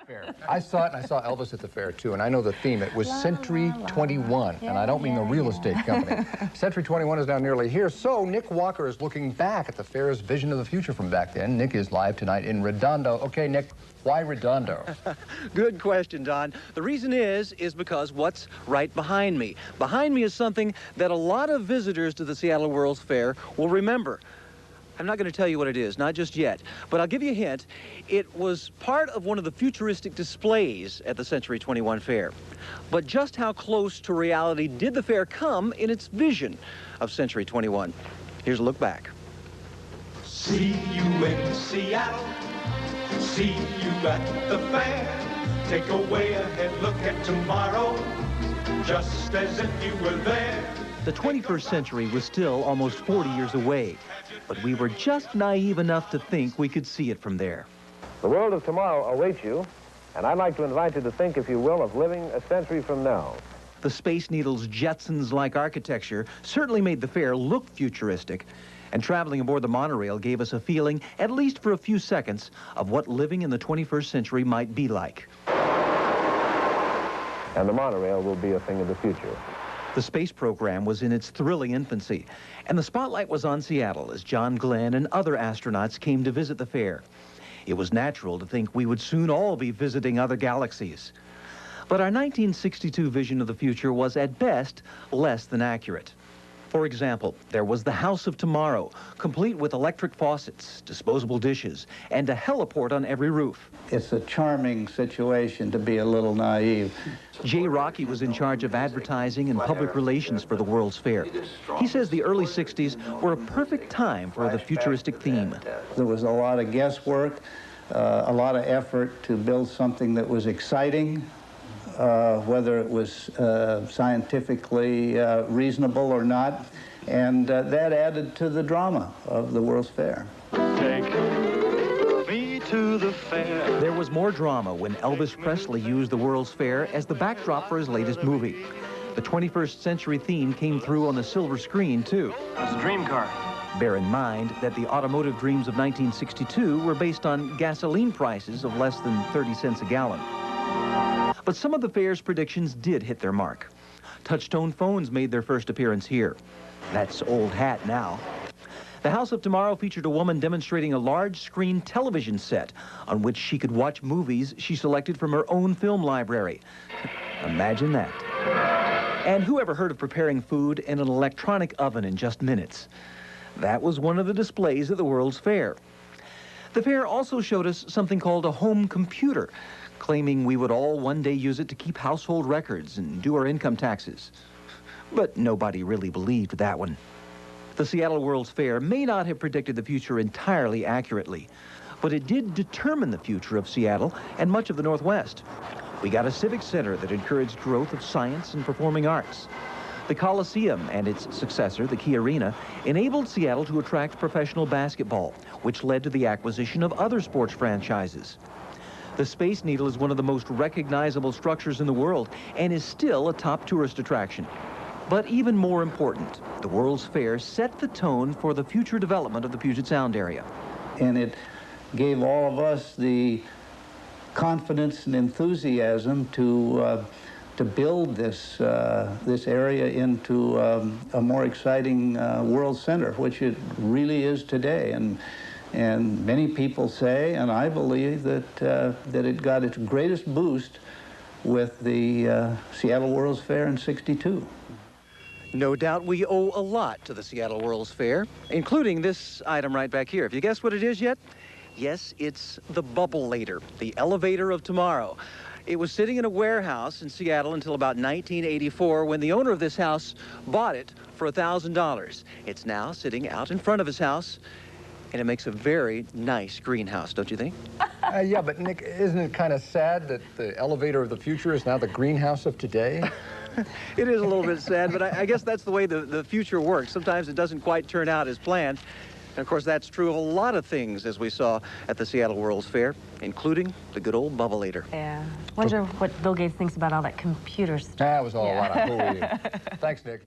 fair. I saw it, and I saw Elvis at the fair, too, and I know the theme. It was Century 21, and I don't mean the real estate company. Century 21 is now nearly here, so Nick Walker is looking back at the fair's vision of the future from back then. Nick is live tonight in Redondo. Okay, Nick, why Redondo? Good question, Don. The reason is because what's right behind me. Behind me is something that a lot of visitors to the Seattle World's Fair will remember. I'm not going to tell you what it is, not just yet, but I'll give you a hint. It was part of one of the futuristic displays at the Century 21 Fair. But just how close to reality did the fair come in its vision of Century 21? Here's a look back. See you in Seattle, see you at the fair. Take a way ahead look at tomorrow, just as if you were there. The 21st century was still almost 40 years away, but we were just naive enough to think we could see it from there. The world of tomorrow awaits you, and I'd like to invite you to think, if you will, of living a century from now. The Space Needle's Jetsons-like architecture certainly made the fair look futuristic, and traveling aboard the monorail gave us a feeling, at least for a few seconds, of what living in the 21st century might be like. And the monorail will be a thing of the future. The space program was in its thrilling infancy, and the spotlight was on Seattle as John Glenn and other astronauts came to visit the fair. It was natural to think we would soon all be visiting other galaxies. But our 1962 vision of the future was, at best, less than accurate. For example, there was the House of Tomorrow, complete with electric faucets, disposable dishes, and a heliport on every roof. It's a charming situation to be a little naive. Jay Rocky was in charge of advertising and public relations for the World's Fair. He says the early 60s were a perfect time for the futuristic theme. There was a lot of guesswork, a lot of effort to build something that was exciting, whether it was scientifically reasonable or not, and that added to the drama of the World's Fair. Take me to the fair. There was more drama when Elvis Presley used the World's Fair as the backdrop for his latest movie. The 21st century theme came through on the silver screen, too. It's a dream car. Bear in mind that the automotive dreams of 1962 were based on gasoline prices of less than 30 cents a gallon. But some of the fair's predictions did hit their mark. Touch-tone phones made their first appearance here. That's old hat now. The House of Tomorrow featured a woman demonstrating a large-screen television set on which she could watch movies she selected from her own film library. Imagine that. And who ever heard of preparing food in an electronic oven in just minutes? That was one of the displays at the World's Fair. The fair also showed us something called a home computer, claiming we would all one day use it to keep household records and do our income taxes. But nobody really believed that one. The Seattle World's Fair may not have predicted the future entirely accurately, but it did determine the future of Seattle and much of the Northwest. We got a civic center that encouraged growth of science and performing arts. The Coliseum and its successor, the Key Arena, enabled Seattle to attract professional basketball, which led to the acquisition of other sports franchises. The Space Needle is one of the most recognizable structures in the world and is still a top tourist attraction. But even more important, the World's Fair set the tone for the future development of the Puget Sound area. And it gave all of us the confidence and enthusiasm to build this area into a more exciting world center, which it really is today. And many people say, and I believe, that it got its greatest boost with the Seattle World's Fair in '62. No doubt we owe a lot to the Seattle World's Fair, including this item right back here. Have you guessed what it is yet? Yes, it's the Bubble-lator, the elevator of tomorrow. It was sitting in a warehouse in Seattle until about 1984 when the owner of this house bought it for $1,000. It's now sitting out in front of his house, and it makes a very nice greenhouse, don't you think? Yeah, but Nick, isn't it kind of sad that the elevator of the future is now the greenhouse of today? It is a little bit sad, but I guess that's the way the future works. Sometimes it doesn't quite turn out as planned. And of course, that's true of a lot of things, as we saw at the Seattle World's Fair, including the good old Bubble-lator. Yeah. Wonder what Bill Gates thinks about all that computer stuff. That was all a lot of hooey. Thanks, Nick.